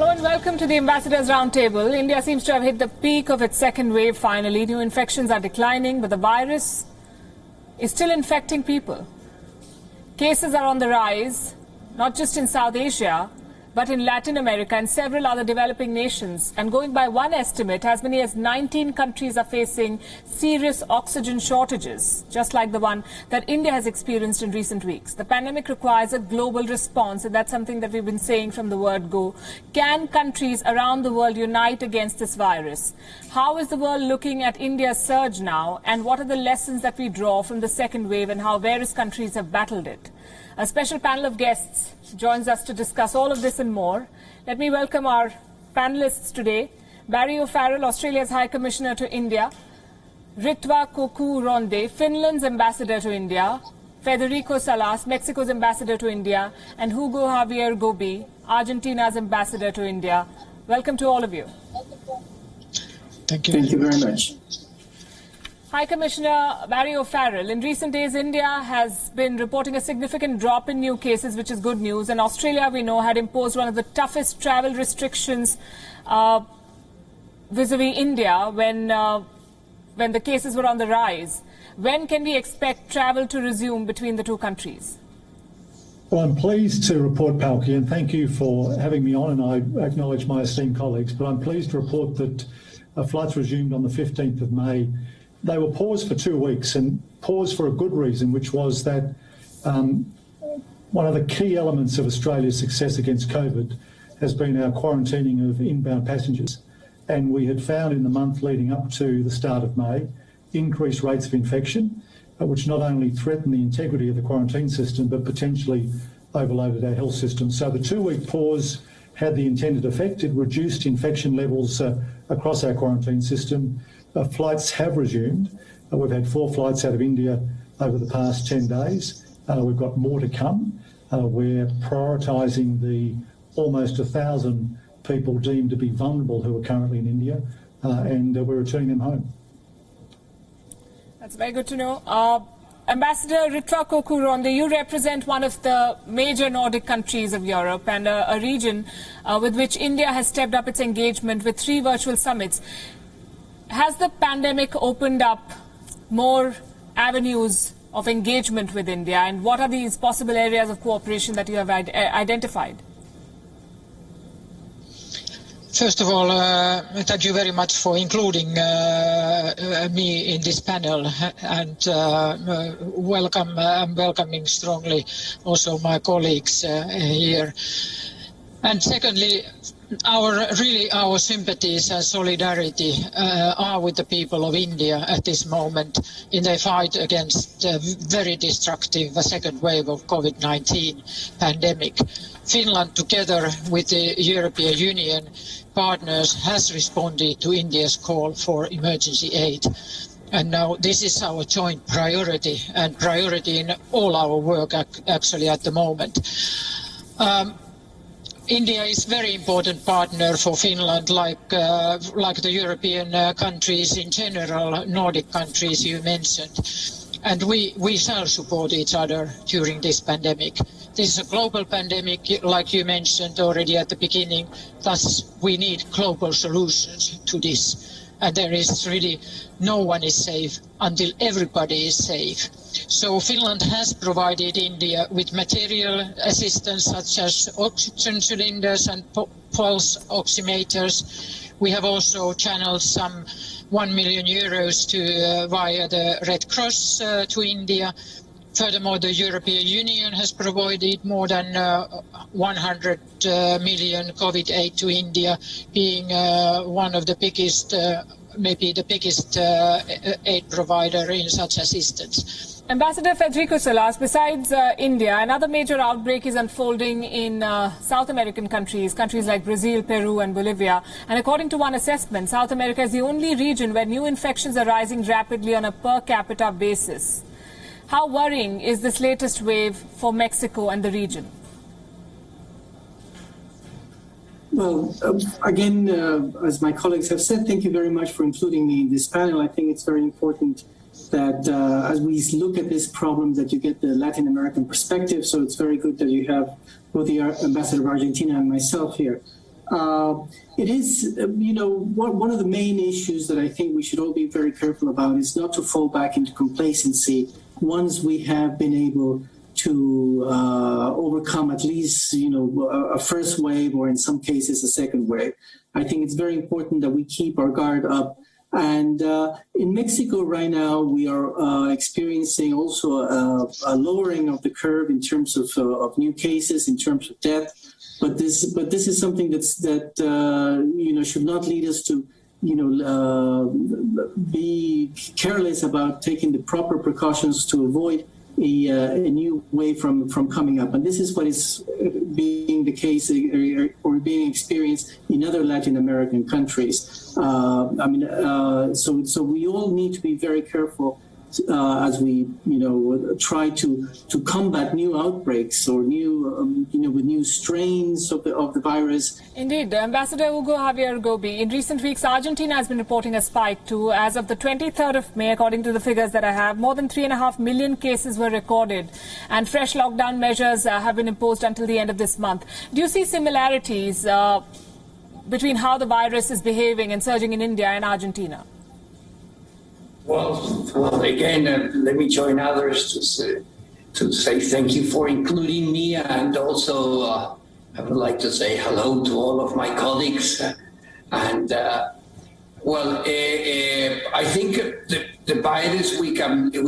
Hello and welcome to the Ambassadors Roundtable. India seems to have hit the peak of its second wave finally. New infections are declining, but the virus is still infecting people. Cases are on the rise, not just in South Asia, but in Latin America and several other developing nations. And going by one estimate, as many as 19 countries are facing serious oxygen shortages, just like the one that India has experienced in recent weeks. The pandemic requires a global response, and that's something that we've been saying from the word go. Can countries around the world unite against this virus? How is the world looking at India's surge now? And what are the lessons that we draw from the second wave and how various countries have battled it? A special panel of guests joins us to discuss all of this and more. Let me welcome our panelists today. Barry O'Farrell, Australia's High Commissioner to India. Ritva Koukku-Ronde, Finland's Ambassador to India. Federico Salas, Mexico's Ambassador to India. And Hugo Javier Gobbi, Argentina's Ambassador to India. Welcome to all of you. Thank you. Thank you very much. High Commissioner Barry O'Farrell, in recent days, India has been reporting a significant drop in new cases, which is good news. And Australia, we know, had imposed one of the toughest travel restrictions vis-a-vis India when the cases were on the rise. When can we expect travel to resume between the two countries? Well, I'm pleased to report, Palki, and thank you for having me on, and I acknowledge my esteemed colleagues, but I'm pleased to report that flights resumed on the 15th of May. They were paused for 2 weeks, and paused for a good reason, which was that one of the key elements of Australia's success against COVID has been our quarantining of inbound passengers. And we had found in the month leading up to the start of May increased rates of infection, which not only threatened the integrity of the quarantine system, but potentially overloaded our health system. So the 2-week pause had the intended effect. It reduced infection levels across our quarantine system. Flights have resumed. We've had 4 flights out of India over the past 10 days. We've got more to come. We're prioritising the almost 1,000 people deemed to be vulnerable who are currently in India, and we're returning them home. That's very good to know. Ambassador Ritva Koukku-Ronde, you represent one of the major Nordic countries of Europe and a region with which India has stepped up its engagement with 3 virtual summits. Has the pandemic opened up more avenues of engagement with India, and what are these possible areas of cooperation that you have identified? First of all, thank you very much for including me in this panel, and welcome. I'm welcoming strongly also my colleagues here. And secondly, our sympathies and solidarity are with the people of India at this moment in their fight against a very destructive second wave of COVID-19 pandemic. Finland, together with the European Union partners, has responded to India's call for emergency aid. And now this is our joint priority, and priority in all our work actually at the moment. India is a very important partner for Finland, like the European countries in general, Nordic countries you mentioned. And we shall support each other during this pandemic. This is a global pandemic, like you mentioned already at the beginning. Thus, we need global solutions to this. And there is really no one is safe until everybody is safe. So Finland has provided India with material assistance such as oxygen cylinders and pulse oximeters. We have also channeled some 1 million euros via the Red Cross to India. Furthermore, the European Union has provided more than 100 million COVID aid to India, being one of the biggest, maybe the biggest aid provider in such assistance. Ambassador Federico Salas, besides India, another major outbreak is unfolding in South American countries like Brazil, Peru and Bolivia. And according to one assessment, South America is the only region where new infections are rising rapidly on a per capita basis. How worrying is this latest wave for Mexico and the region? Well, again, as my colleagues have said, thank you very much for including me in this panel. I think it's very important that as we look at this problem, that you get the Latin American perspective. So it's very good that you have both the Ambassador of Argentina and myself here. It is, one of the main issues that I think we should all be very careful about is not to fall back into complacency once we have been able to overcome at least, a first wave or in some cases a second wave. I think it's very important that we keep our guard up. And in Mexico right now, we are experiencing also a lowering of the curve in terms of new cases, in terms of death. But this is something that should not lead us to be careless about taking the proper precautions to avoid a new wave from coming up. And this is what is being the case or being experienced in other Latin American countries. So we all need to be very careful as we, try to combat new outbreaks or with new strains of the virus. Indeed. Ambassador Hugo Javier Gobbi, in recent weeks, Argentina has been reporting a spike too. As of the 23rd of May, according to the figures that I have, more than 3.5 million cases were recorded and fresh lockdown measures have been imposed until the end of this month. Do you see similarities between how the virus is behaving and surging in India and Argentina? Well, again, let me join others to say thank you for including me, and also I would like to say hello to all of my colleagues. And I think the virus, we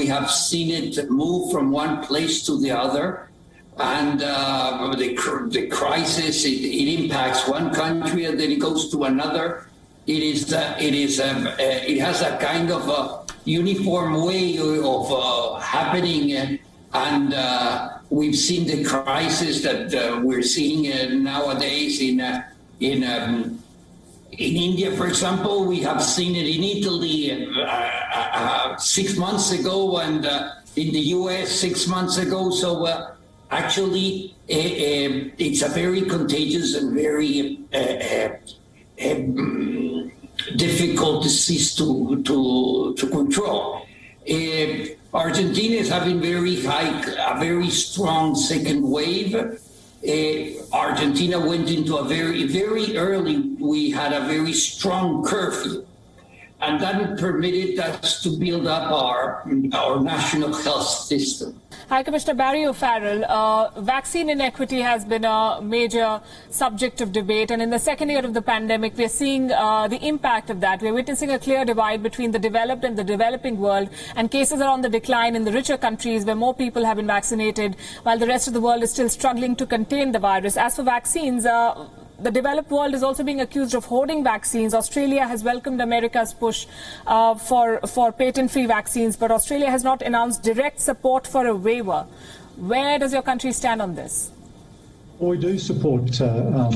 have seen it move from one place to the other, and the crisis it impacts one country and then it goes to another. It has a kind of a uniform way of happening, and we've seen the crisis that we're seeing nowadays in India, for example. We have seen it in Italy 6 months ago, and in the US 6 months ago. So actually, it's a very contagious and very difficult disease to control. Argentina is having a very strong second wave. Argentina went into a very early, we had a very strong curfew, and that permitted us to build up our national health system. Hi, Commissioner Barry O'Farrell. Vaccine inequity has been a major subject of debate, and in the second year of the pandemic, we're seeing the impact of that. We're witnessing a clear divide between the developed and the developing world, and cases are on the decline in the richer countries where more people have been vaccinated, while the rest of the world is still struggling to contain the virus. As for vaccines, the developed world is also being accused of hoarding vaccines. Australia has welcomed America's push for patent-free vaccines, but Australia has not announced direct support for a waiver. Where does your country stand on this? Well, we do support a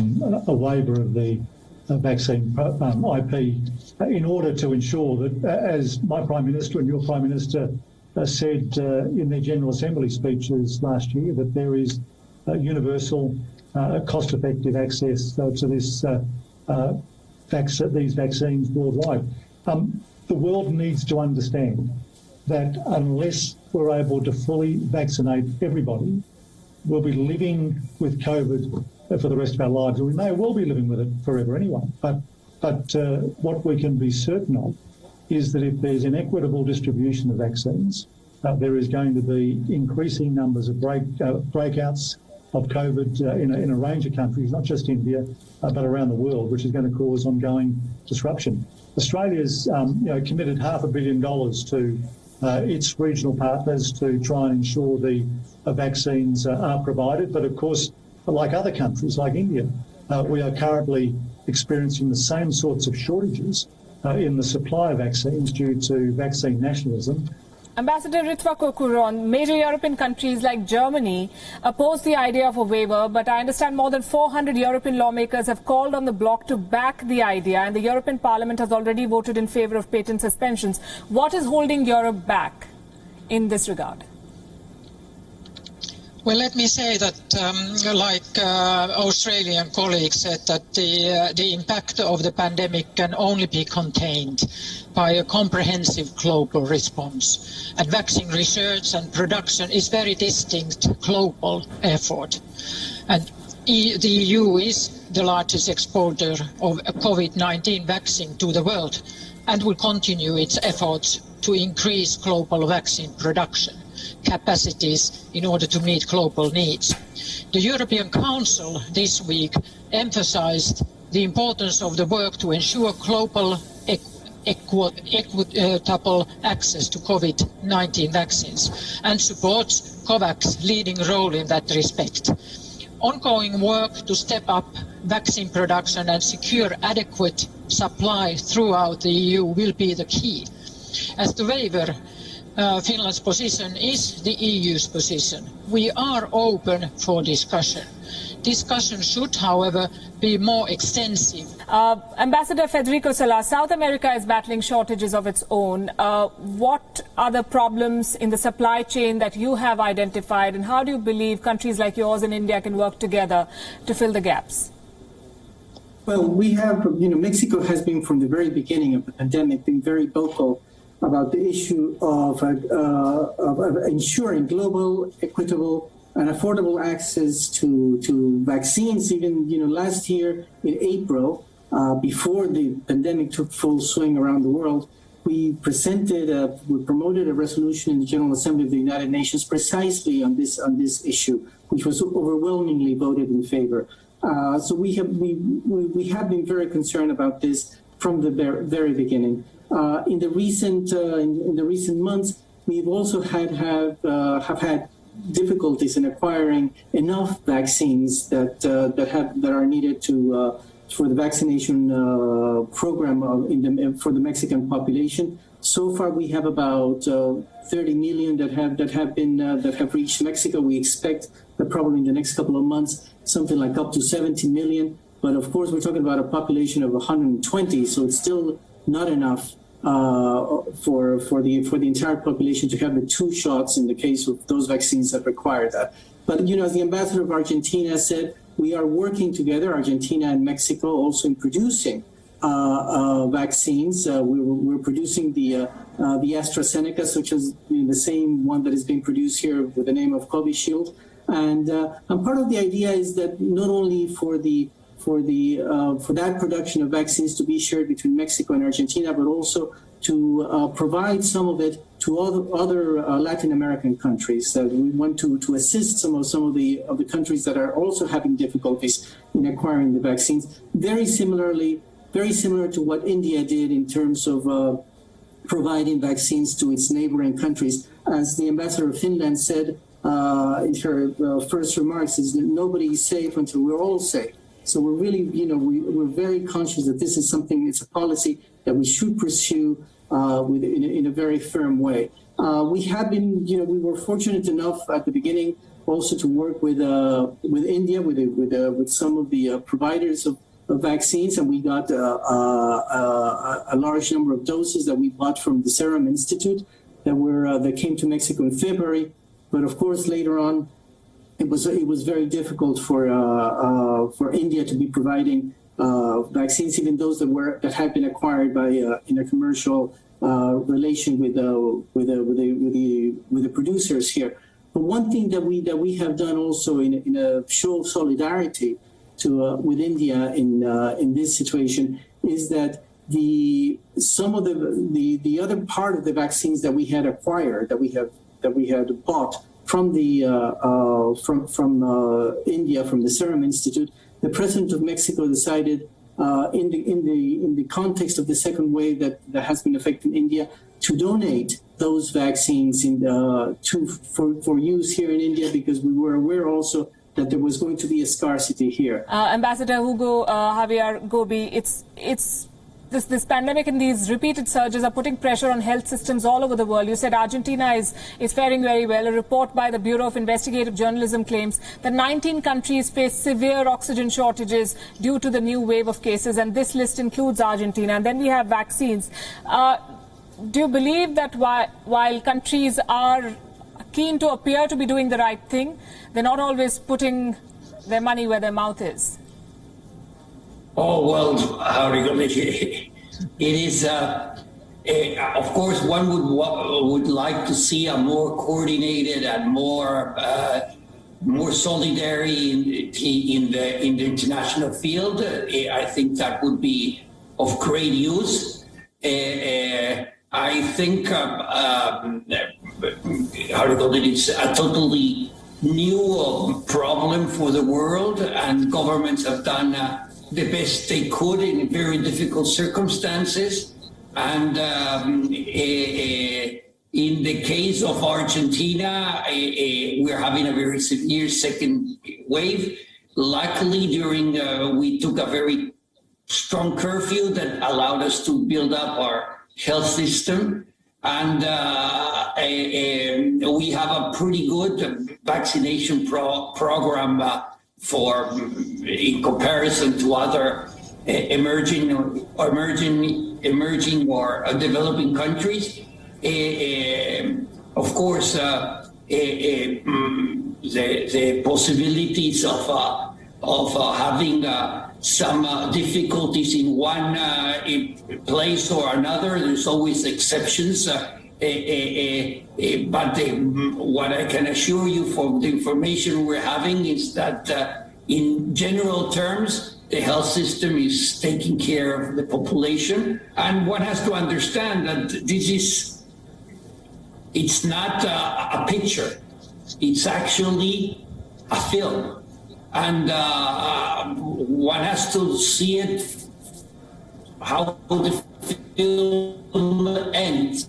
waiver of the vaccine IP in order to ensure that, as my Prime Minister and your Prime Minister said in their General Assembly speeches last year, that there is universal cost-effective access to these vaccines worldwide. The world needs to understand that unless we're able to fully vaccinate everybody, we'll be living with COVID for the rest of our lives. We may well be living with it forever anyway. But what we can be certain of is that if there's inequitable distribution of vaccines, there is going to be increasing numbers of breakouts of COVID in a range of countries, not just India, but around the world, which is going to cause ongoing disruption. Australia's committed $500 million to its regional partners to try and ensure the vaccines are provided. But of course, like other countries, like India, we are currently experiencing the same sorts of shortages in the supply of vaccines due to vaccine nationalism. Ambassador Ritva, Koukku-Ronde, major European countries like Germany oppose the idea of a waiver, but I understand more than 400 European lawmakers have called on the bloc to back the idea, and the European Parliament has already voted in favour of patent suspensions. What is holding Europe back in this regard? Well, let me say that, Australian colleagues said, that the impact of the pandemic can only be contained by a comprehensive global response. And vaccine research and production is very distinct global effort. And the EU is the largest exporter of a COVID-19 vaccine to the world and will continue its efforts to increase global vaccine production capacities in order to meet global needs. The European Council this week emphasized the importance of the work to ensure global equitable access to COVID-19 vaccines and supports COVAX's leading role in that respect. Ongoing work to step up vaccine production and secure adequate supply throughout the EU will be the key. As the waiver, Finland's position is the EU's position. We are open for discussion. Discussion should, however, be more extensive. Ambassador Federico Salas, South America is battling shortages of its own. What are the problems in the supply chain that you have identified, and how do you believe countries like yours and India can work together to fill the gaps? Well, we have, Mexico has been from the very beginning of the pandemic been very vocal about the issue of ensuring global, equitable, and affordable access to vaccines. Even last year in April, before the pandemic took full swing around the world, we promoted a resolution in the General Assembly of the United Nations precisely on this issue, which was overwhelmingly voted in favor. So we have been very concerned about this from the very beginning. In the recent months, we've also have had difficulties in acquiring enough vaccines that are needed for the vaccination program for the Mexican population. So far, we have about 30 million that have reached Mexico. We expect that probably in the next couple of months, something like up to 70 million. But of course, we're talking about a population of 120, so it's still not enough for the entire population to have the 2 shots in the case of those vaccines that require that. But as the ambassador of Argentina said, we are working together, Argentina and Mexico, also in producing vaccines. We're producing the AstraZeneca, such as the same one that is being produced here with the name of Covishield. And part of the idea is that not only for that production of vaccines to be shared between Mexico and Argentina, but also to provide some of it to other Latin American countries. We want to assist some of the countries that are also having difficulties in acquiring the vaccines. Very similar to what India did in terms of providing vaccines to its neighboring countries. As the ambassador of Finland said in her first remarks, is that nobody is safe until we're all safe. So we're really, we're very conscious that this is it's a policy that we should pursue in a very firm way. We have been, we were fortunate enough at the beginning also to work with India, with some of the providers of vaccines, and we got a large number of doses that we bought from the Serum Institute that came to Mexico in February. But of course, later on, it was very difficult for India to be providing vaccines, even those that had been acquired by in a commercial relation with the producers here. But one thing that we have done also in a show of solidarity with India in this situation is that some of the other part of the vaccines that we had acquired, that we had bought from India, from the Serum Institute, the president of Mexico decided in the context of the second wave that has been affecting India to donate those vaccines for use here in India, because we were aware also that there was going to be a scarcity here. Ambassador Hugo, Javier, Gobbi, this pandemic and these repeated surges are putting pressure on health systems all over the world. You said Argentina is faring very well. A report by the Bureau of Investigative Journalism claims that 19 countries face severe oxygen shortages due to the new wave of cases, and this list includes Argentina. And then we have vaccines. Do you believe that while countries are keen to appear to be doing the right thing, they're not always putting their money where their mouth is? Oh, well, how are you going to it is, of course, one would like to see a more coordinated and more more solidarity in the international field. I think that would be of great use. I think how to call it? It's a totally new problem for the world, and governments have done the best they could in very difficult circumstances. And in the case of Argentina, we're having a very severe second wave. Luckily, we took a very strong curfew that allowed us to build up our health system. And we have a pretty good vaccination program in comparison to other emerging or developing countries. Of course, the possibilities of having some difficulties in one place or another, there's always exceptions. But what I can assure you from the information we're having is that in general terms, the health system is taking care of the population. And one has to understand that it's not a picture, it's actually a film. And one has to see it, how the film ends.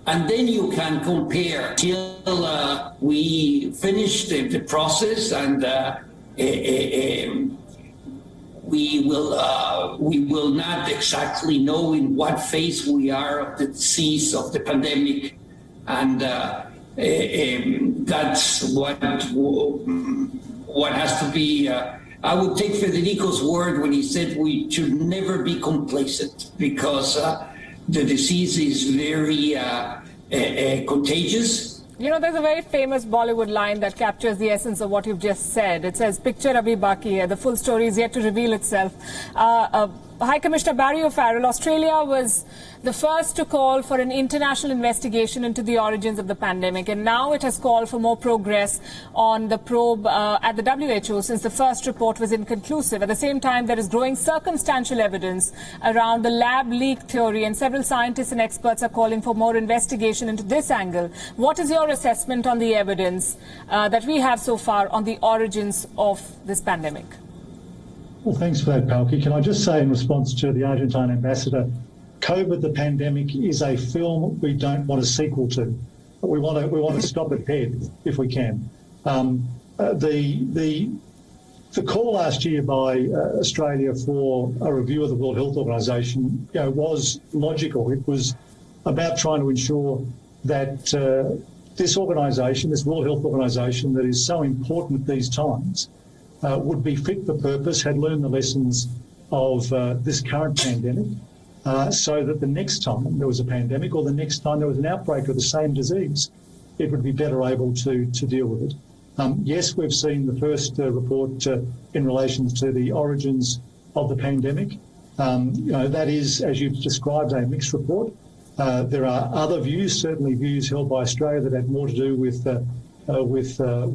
And then you can compare till we finish the process, and we will not exactly know in what phase we are of the disease, of the pandemic, and that's what has to be. I would take Federico's word when he said we should never be complacent, because the disease is very contagious. You know, there's a very famous Bollywood line that captures the essence of what you've just said. It says, "Picture abhi baki hai." The full story is yet to reveal itself. High Commissioner Barry O'Farrell, Australia was the first to call for an international investigation into the origins of the pandemic, and now it has called for more progress on the probe at the WHO, since the first report was inconclusive. At the same time, there is growing circumstantial evidence around the lab leak theory, and several scientists and experts are calling for more investigation into this angle. What is your assessment on the evidence that we have so far on the origins of this pandemic? Well, thanks for that, Palki. Can I just say, in response to the Argentine ambassador, COVID, the pandemic, is a film we don't want a sequel to. We want to stop it dead if we can. The call last year by Australia for a review of the World Health Organization, was logical. It was about trying to ensure that this organisation, this World Health Organization, that is so important at these times, would be fit for purpose, had learned the lessons of this current pandemic, so that the next time there was a pandemic, or the next time there was an outbreak of the same disease, it would be better able to deal with it. Yes, we've seen the first report in relation to the origins of the pandemic. That is, as you've described, a mixed report. There are other views, certainly views held by Australia, that have more to do with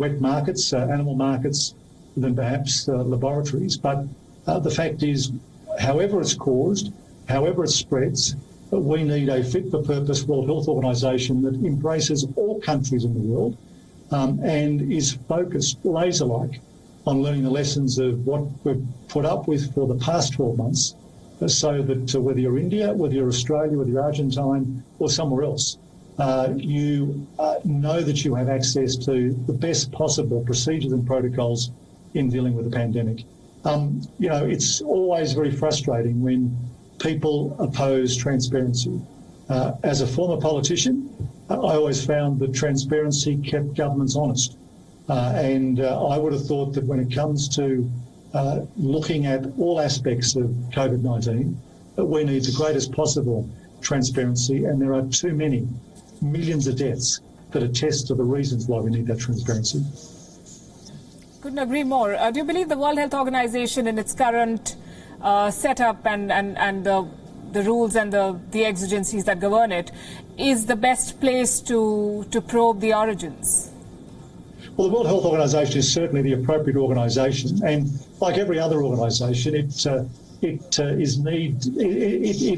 wet markets, animal markets, than perhaps laboratories. But the fact is, however it's caused, however it spreads, we need a fit-for-purpose World Health Organization that embraces all countries in the world and is focused, laser-like, on learning the lessons of what we've put up with for the past 12 months, so that whether you're India, whether you're Australia, whether you're Argentine or somewhere else, you know that you have access to the best possible procedures and protocols in dealing with the pandemic. It's always very frustrating when people oppose transparency. As a former politician, I always found that transparency kept governments honest. And I would have thought that when it comes to looking at all aspects of COVID-19, that we need the greatest possible transparency, and there are too many millions of deaths that attest to the reasons why we need that transparency. Couldn't agree more. Do you believe the World Health Organization, in its current setup and the rules and the exigencies that govern it, is the best place to probe the origins? Well, the World Health Organization is certainly the appropriate organisation, and like every other organisation, it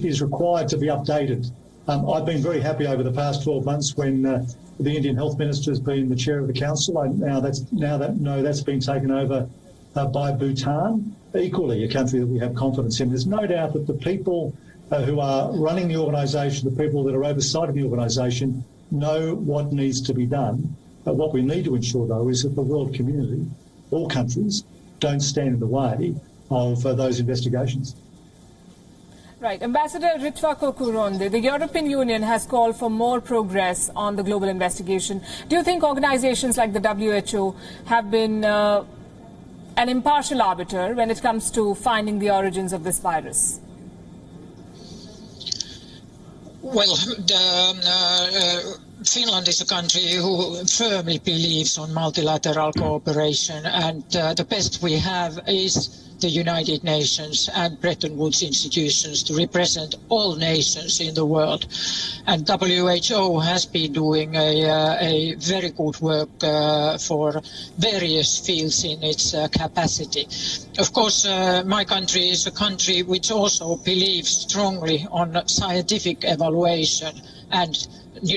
is required to be updated. I've been very happy over the past 12 months when the Indian Health Minister has been the chair of the council. Now that's been taken over by Bhutan, equally a country that we have confidence in. There's no doubt that the people who are running the organisation, the people that are oversight of the organisation, know what needs to be done. What we need to ensure, though, is that the world community, all countries, don't stand in the way of those investigations. Right. Ambassador Ritva Koukku-Ronde, the European Union has called for more progress on the global investigation. Do you think organizations like the WHO have been an impartial arbiter when it comes to finding the origins of this virus? Well, Finland is a country who firmly believes on multilateral cooperation, and the best we have is the United Nations and Bretton Woods institutions to represent all nations in the world. And WHO has been doing a very good work for various fields in its capacity. Of course, my country is a country which also believes strongly on scientific evaluation and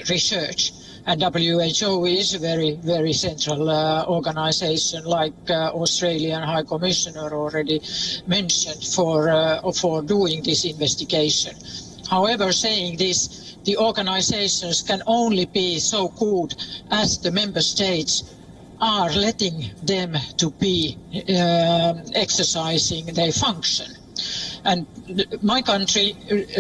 research. And WHO is a very, very central organization, like Australian High Commissioner already mentioned, for doing this investigation. However, saying this, the organizations can only be so good as the member states are letting them to be exercising their function. And my country,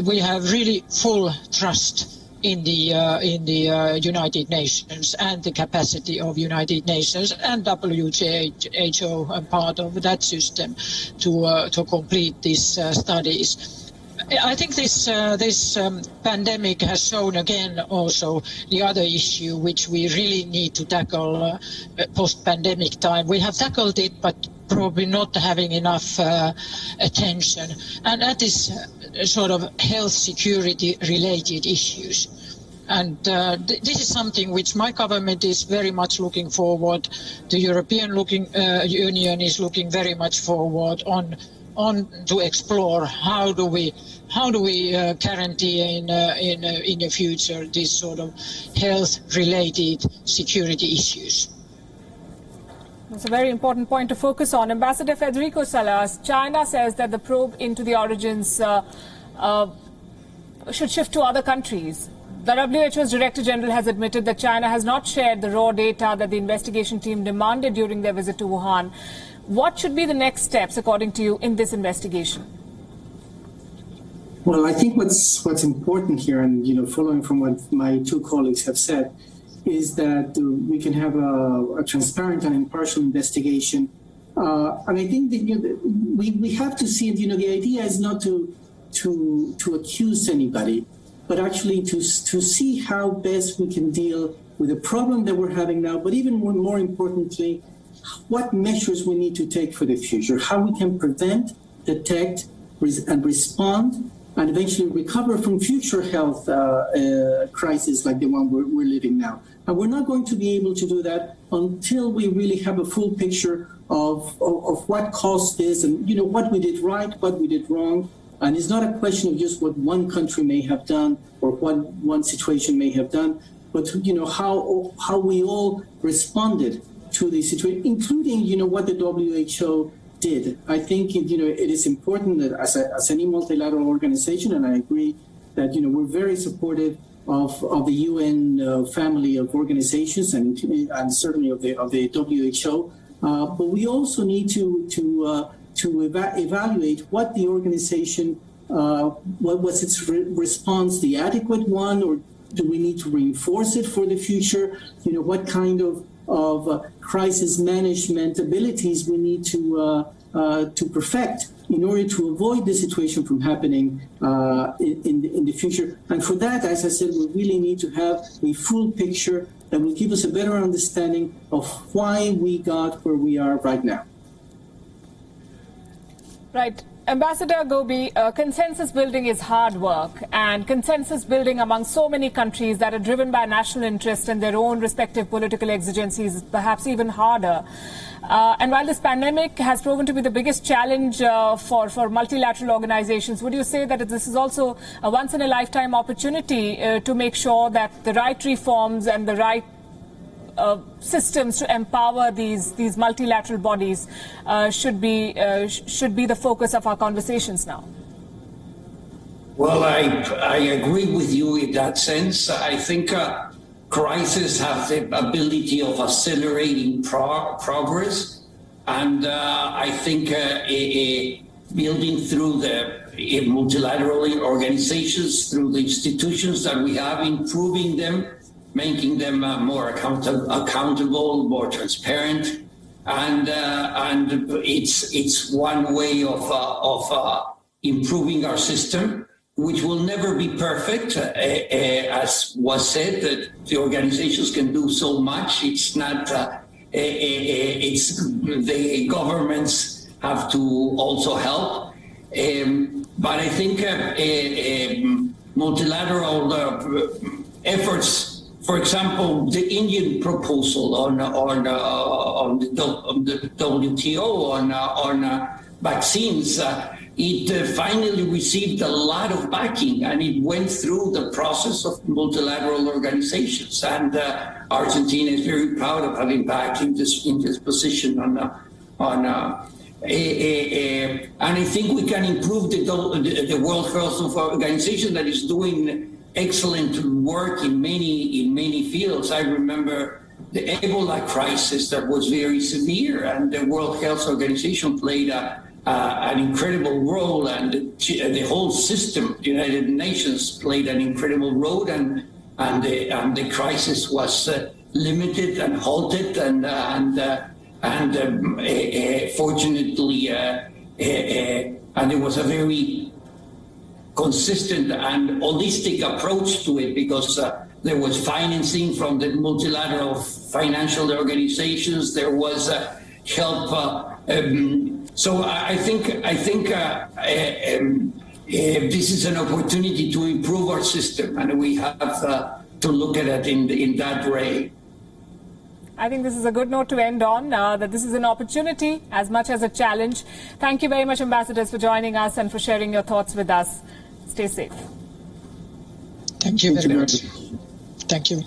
we have really full trust in the United Nations and the capacity of United Nations and WHO and part of that system to complete these studies. I think this pandemic has shown again also the other issue which we really need to tackle post-pandemic time. We have tackled it, but probably not having enough attention, and that is sort of health security related issues. And this is something which my government is very much looking forward. The European Union is looking very much forward on to explore how do we guarantee in the future these sort of health related security issues. That's a very important point to focus on. Ambassador Federico Salas, China says that the probe into the origins should shift to other countries. The WHO's Director General has admitted that China has not shared the raw data that the investigation team demanded during their visit to Wuhan. What should be the next steps, according to you, in this investigation? Well, I think what's important here, and following from what my two colleagues have said, is that we can have a transparent and impartial investigation. And I think that we have to see it. The idea is not to accuse anybody, but actually to see how best we can deal with the problem that we're having now. But even more importantly, what measures we need to take for the future, how we can prevent, detect, and respond, and eventually recover from future health crises like the one we're living now. And we're not going to be able to do that until we really have a full picture of what caused this and, what we did right, what we did wrong. And it's not a question of just what one country may have done or what one situation may have done, but, how we all responded to the situation, including, what the WHO did. I think, it is important that as any multilateral organization, and I agree that, we're very supportive of the UN family of organizations and certainly of the WHO, but we also need to evaluate what the organization, what was its response, the adequate one, or do we need to reinforce it for the future? What kind of crisis management abilities we need to perfect in order to avoid this situation from happening in the future. And for that, as I said, we really need to have a full picture that will give us a better understanding of why we got where we are right now. Right. Ambassador Gobbi, consensus building is hard work, and consensus building among so many countries that are driven by national interest and their own respective political exigencies is perhaps even harder. And while this pandemic has proven to be the biggest challenge for multilateral organizations, would you say that this is also a once-in-a-lifetime opportunity to make sure that the right reforms and the right systems to empower these multilateral bodies should be the focus of our conversations now? Well, I agree with you in that sense. I think crises have the ability of accelerating progress, and I think building through the multilateral organizations, through the institutions that we have, improving them, making them more accountable, more transparent, and it's one way of improving our system, which will never be perfect. As was said, that the organizations can do so much. It's not. It's the governments have to also help. But I think multilateral efforts. For example, the Indian proposal on the WTO on vaccines, it finally received a lot of backing, and it went through the process of multilateral organizations. And Argentina is very proud of having backed in this position and I think we can improve the World Health Organization that is doing excellent work in many fields. I remember the Ebola crisis that was very severe, and the World Health Organization played an incredible role, and the whole system, the United Nations, played an incredible role, and the crisis was limited and halted, and fortunately, and there was a very consistent and holistic approach to it, because there was financing from the multilateral financial organizations. There was help. So I think this is an opportunity to improve our system, and we have to look at it in that way. I think this is a good note to end on, that this is an opportunity as much as a challenge. Thank you very much, ambassadors, for joining us and for sharing your thoughts with us. Stay safe. Thank you very much. Thank you.